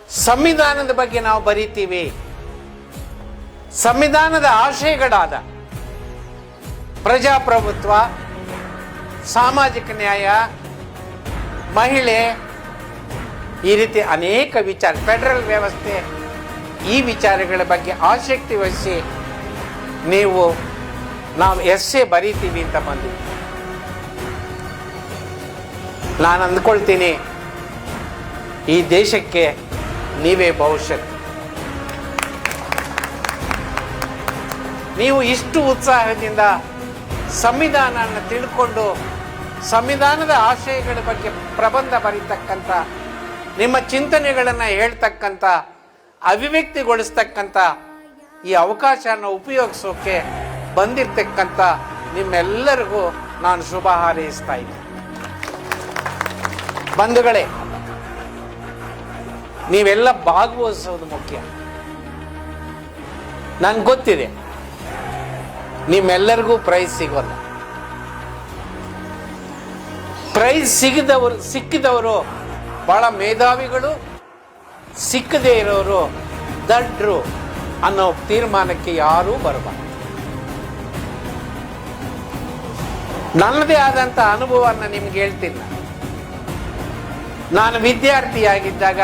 ಸಂವಿಧಾನದ ಬಗ್ಗೆ ನಾವು ಬರೀತೀವಿ. ಸಂವಿಧಾನದ ಆಶಯಗಳಾದ ಪ್ರಜಾಪ್ರಭುತ್ವ, ಸಾಮಾಜಿಕ ನ್ಯಾಯ, ಮಹಿಳೆ, ಈ ರೀತಿ ಅನೇಕ ವಿಚಾರ, ಫೆಡರಲ್ ವ್ಯವಸ್ಥೆ, ಈ ವಿಚಾರಗಳ ಬಗ್ಗೆ ಆಸಕ್ತಿ ವಹಿಸಿ ನಾವು ಎಸ್ಸೆ ಬರೀತೀವಿ ಅಂತ ಬಂದಿದ್ದೀವಿ. ನಾನು ಅಂದ್ಕೊಳ್ತೀನಿ, ಈ ದೇಶಕ್ಕೆ ನೀವೇ ಭವಿಷ್ಯತ್ತು. ನೀವು ಇಷ್ಟು ಉತ್ಸಾಹದಿಂದ ಸಂವಿಧಾನವನ್ನು ತಿಳ್ಕೊಂಡು ಸಂವಿಧಾನದ ಆಶಯಗಳ ಬಗ್ಗೆ ಪ್ರಬಂಧ ಬರೀತಕ್ಕಂಥ, ನಿಮ್ಮ ಚಿಂತನೆಗಳನ್ನು ಹೇಳ್ತಕ್ಕಂಥ, ಅಭಿವ್ಯಕ್ತಿಗೊಳಿಸ್ತಕ್ಕಂಥ ಈ ಅವಕಾಶನ ಉಪಯೋಗಿಸೋಕೆ ಬಂದಿರತಕ್ಕಂಥ ನಿಮ್ಮೆಲ್ಲರಿಗೂ ನಾನು ಶುಭ ಹಾರೈಸ್ತಾ ಇದ್ದೀನಿ. ಬಂಧುಗಳೇ, ನೀವೆಲ್ಲ ಭಾಗವಹಿಸೋದು ಮುಖ್ಯ. ನನ್ಗೆ ಗೊತ್ತಿದೆ ನಿಮ್ಮೆಲ್ಲರಿಗೂ ಪ್ರೈಸ್ ಸಿಗೋಲ್ಲ. ಪ್ರೈಸ್ ಸಿಕ್ಕಿದವರು ಬಹಳ ಮೇಧಾವಿಗಳು, ಸಿಕ್ಕದೇ ಇರೋರು ದಡ್ರು ಅನ್ನೋ ತೀರ್ಮಾನಕ್ಕೆ ಯಾರೂ ಬರಬಾರ್ದು. ನನ್ನದೇ ಆದಂಥ ಅನುಭವವನ್ನು ನಿಮ್ಗೆ ಹೇಳ್ತೀನಿ. ನಾನು ವಿದ್ಯಾರ್ಥಿಯಾಗಿದ್ದಾಗ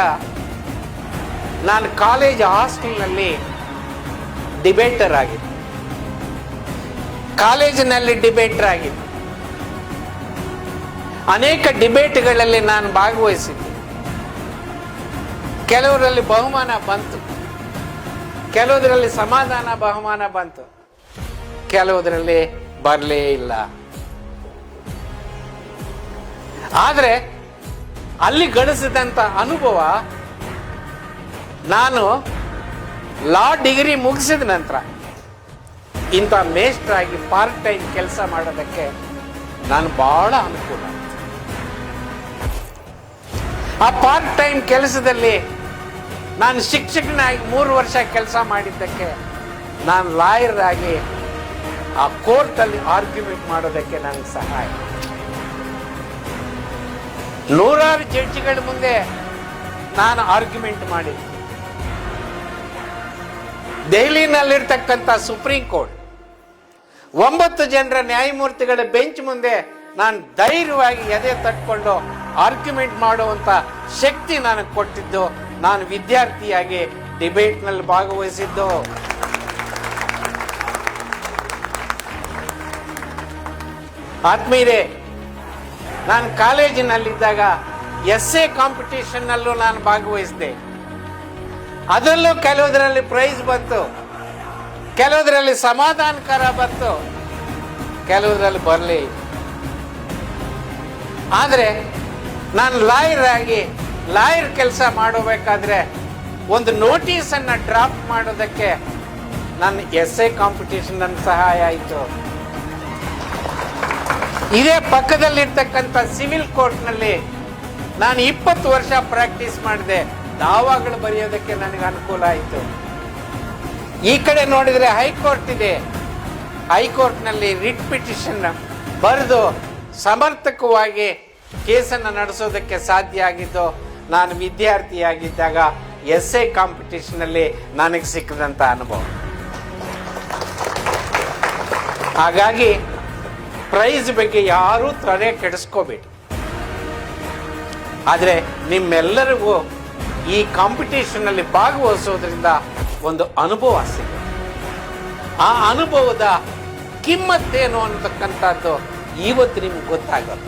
ನಾನು ಕಾಲೇಜ್ ಹಾಸ್ಟೆಲ್ನಲ್ಲಿ ಡಿಬೇಟರ್ ಆಗಿದ್ದೆ. ಕಾಲೇಜಿನಲ್ಲಿ ಡಿಬೇಟರ್ ಆಗಿದ್ದೆ. ಅನೇಕ ಡಿಬೇಟ್ಗಳಲ್ಲಿ ನಾನು ಭಾಗವಹಿಸಿದ್ದೆ. ಕೆಲವರಲ್ಲಿ ಬಹುಮಾನ ಬಂತು, ಕೆಲವುದರಲ್ಲಿ ಸಮಾಧಾನ ಬಹುಮಾನ ಬಂತು, ಕೆಲವುದರಲ್ಲಿ ಬರಲೇ ಇಲ್ಲ. ಆದರೆ ಅಲ್ಲಿ ಗಳಿಸಿದಂಥ ಅನುಭವ, ನಾನು ಲಾ ಡಿಗ್ರಿ ಮುಗಿಸಿದ ನಂತರ ಇಂಥ ಮೇಸ್ಟರ್ ಆಗಿ ಪಾರ್ಟ್ ಟೈಮ್ ಕೆಲಸ ಮಾಡೋದಕ್ಕೆ ನಾನು ಬಹಳ ಅನುಕೂಲ. ಆ ಪಾರ್ಟ್ ಟೈಮ್ ಕೆಲಸದಲ್ಲಿ ನಾನು ಶಿಕ್ಷಕನಾಗಿ 3 ವರ್ಷ ಕೆಲಸ ಮಾಡಿದ್ದಕ್ಕೆ ನಾನು ಲಾಯರ್ ಆಗಿ ಆ ಕೋರ್ಟಲ್ಲಿ ಆರ್ಗ್ಯುಮೆಂಟ್ ಮಾಡೋದಕ್ಕೆ ನನಗೆ ಸಹಾಯ. ನೂರಾರು ಜಡ್ಜಿಗಳ ಮುಂದೆ ನಾನು ಆರ್ಗ್ಯುಮೆಂಟ್ ಮಾಡಿದ್ದೆ. ದೆಹಲಿನಲ್ಲಿರ್ತಕ್ಕಂಥ ಸುಪ್ರೀಂ ಕೋರ್ಟ್ 9 ಜನರ ನ್ಯಾಯಮೂರ್ತಿಗಳ ಬೆಂಚ್ ಮುಂದೆ ನಾನು ಧೈರ್ಯವಾಗಿ ಎದೆ ತಟ್ಕೊಂಡು ಆರ್ಗ್ಯುಮೆಂಟ್ ಮಾಡುವಂತ ಶಕ್ತಿ ನನಗೆ ಕೊಟ್ಟಿದ್ದು ನಾನು ವಿದ್ಯಾರ್ಥಿಯಾಗಿ ಡಿಬೇಟ್ನಲ್ಲಿ ಭಾಗವಹಿಸಿದ್ದು. ಆತ್ಮೀಯರೇ, ನಾನು ಕಾಲೇಜಿನಲ್ಲಿದ್ದಾಗ ಎಸ್ಸೆ ಕಾಂಪಿಟೇಷನ್ ನಲ್ಲೂ ನಾನು ಭಾಗವಹಿಸಿದೆ. ಅದರಲ್ಲೂ ಕೆಲವುದರಲ್ಲಿ ಪ್ರೈಸ್ ಬಂತು, ಕೆಲವುದರಲ್ಲಿ ಸಮಾಧಾನಕರ ಬಂತು, ಕೆಲವುದರಲ್ಲಿ ಬರಲಿ. ಆದರೆ ನಾನು ಲಾಯರ್ ಆಗಿ ಲಾಯರ್ ಕೆಲಸ ಮಾಡಬೇಕಾದ್ರೆ ಒಂದು ನೋಟಿಸ್ ಅನ್ನ ಡ್ರಾಫ್ಟ್ ಮಾಡೋದಕ್ಕೆ ನನ್ನ ಎಸ್ಸೆ ಕಾಂಪಿಟೇಷನ್ ನನ್ನ ಸಹಾಯ ಆಯಿತು. ಇದೇ ಪಕ್ಕದಲ್ಲಿರ್ತಕ್ಕಂಥ ಸಿವಿಲ್ ಕೋರ್ಟ್ನಲ್ಲಿ ನಾನು 20 ವರ್ಷ ಪ್ರಾಕ್ಟೀಸ್ ಮಾಡಿದೆ. ದಾವಾಗಳು ಬರೆಯೋದಕ್ಕೆ ನನಗೆ ಅನುಕೂಲ ಆಯಿತು. ಈ ಕಡೆ ನೋಡಿದರೆ ಹೈಕೋರ್ಟ್ ಇದೆ. ಹೈಕೋರ್ಟ್ನಲ್ಲಿ ರಿಟ್ ಪಿಟಿಷನ್ ಬರೆದು ಸಮರ್ಥಕವಾಗಿ ಕೇಸನ್ನು ನಡೆಸೋದಕ್ಕೆ ಸಾಧ್ಯ ಆಗಿದ್ದು ನಾನು ವಿದ್ಯಾರ್ಥಿಯಾಗಿದ್ದಾಗ ಎಸ್ಸೆ ಕಾಂಪಿಟೇಷನ್ನಲ್ಲಿ ನನಗೆ ಸಿಕ್ಕಿದಂಥ ಅನುಭವ. ಹಾಗಾಗಿ ಪ್ರೈಸ್ ಬಗ್ಗೆ ಯಾರೂ ತಲೆ ಕೆಡಿಸ್ಕೋಬೇಡಿ. ಆದರೆ ನಿಮ್ಮೆಲ್ಲರಿಗೂ ಈ ಕಾಂಪಿಟೇಷನ್ನಲ್ಲಿ ಭಾಗವಹಿಸೋದ್ರಿಂದ ಒಂದು ಅನುಭವ ಸಿಗುತ್ತೆ. ಆ ಅನುಭವದ ಕಿಮ್ಮತ್ತೇನು ಅಂತಕ್ಕಂಥದ್ದು ಇವತ್ತು ನಿಮ್ಗೆ ಗೊತ್ತಾಗಲ್ಲ.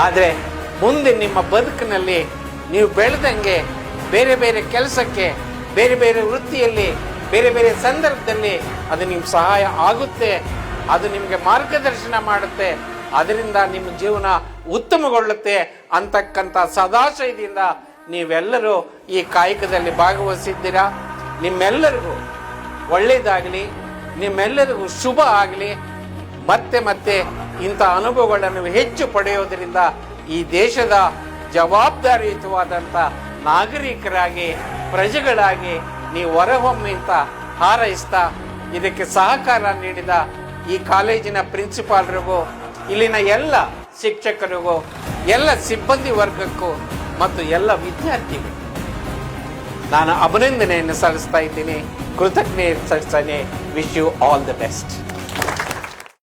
ಆದರೆ ಮುಂದೆ ನಿಮ್ಮ ಬದುಕಿನಲ್ಲಿ ನೀವು ಬೆಳೆದಂಗೆ ಬೇರೆ ಬೇರೆ ಕೆಲಸಕ್ಕೆ, ಬೇರೆ ಬೇರೆ ವೃತ್ತಿಯಲ್ಲಿ, ಬೇರೆ ಬೇರೆ ಸಂದರ್ಭದಲ್ಲಿ ಅದು ನಿಮ್ಗೆ ಸಹಾಯ ಆಗುತ್ತೆ. ಅದು ನಿಮಗೆ ಮಾರ್ಗದರ್ಶನ ಮಾಡುತ್ತೆ. ಅದರಿಂದ ನಿಮ್ಮ ಜೀವನ ಉತ್ತಮಗೊಳ್ಳುತ್ತೆ ಅಂತಕ್ಕಂಥ ಸದಾಶಯದಿಂದ ನೀವೆಲ್ಲರೂ ಈ ಕಾಯಕದಲ್ಲಿ ಭಾಗವಹಿಸಿದ್ದೀರಾ. ನಿಮ್ಮೆಲ್ಲರಿಗೂ ಒಳ್ಳೆಯದಾಗಲಿ, ನಿಮ್ಮೆಲ್ಲರಿಗೂ ಶುಭ ಆಗಲಿ. ಮತ್ತೆ ಮತ್ತೆ ಇಂಥ ಅನುಭವಗಳನ್ನು ಹೆಚ್ಚು ಪಡೆಯೋದರಿಂದ ಈ ದೇಶದ ಜವಾಬ್ದಾರಿಯುತವಾದಂಥ ನಾಗರಿಕರಾಗಿ, ಪ್ರಜೆಗಳಾಗಿ ನೀವು ಹೊರಹೊಮ್ಮಿ ಅಂತ ಹಾರೈಸ್ತಾ, ಇದಕ್ಕೆ ಸಹಕಾರ ನೀಡಿದ ಈ ಕಾಲೇಜಿನ ಪ್ರಿನ್ಸಿಪಾಲ್ರಿಗೂ, ಇಲ್ಲಿನ ಎಲ್ಲ ಶಿಕ್ಷಕರಿಗೂ, ಎಲ್ಲ ಸಿಬ್ಬಂದಿ ವರ್ಗಕ್ಕೂ ಮತ್ತು ಎಲ್ಲ ವಿದ್ಯಾರ್ಥಿಗಳು ನಾನು ಅಭಿನಂದನೆಯನ್ನು ಸಲ್ಲಿಸ್ತಾ ಇದ್ದೀನಿ, ಕೃತಜ್ಞತೆ ಸಲ್ಲಿಸ್ತೇನೆ. Wish you all the best.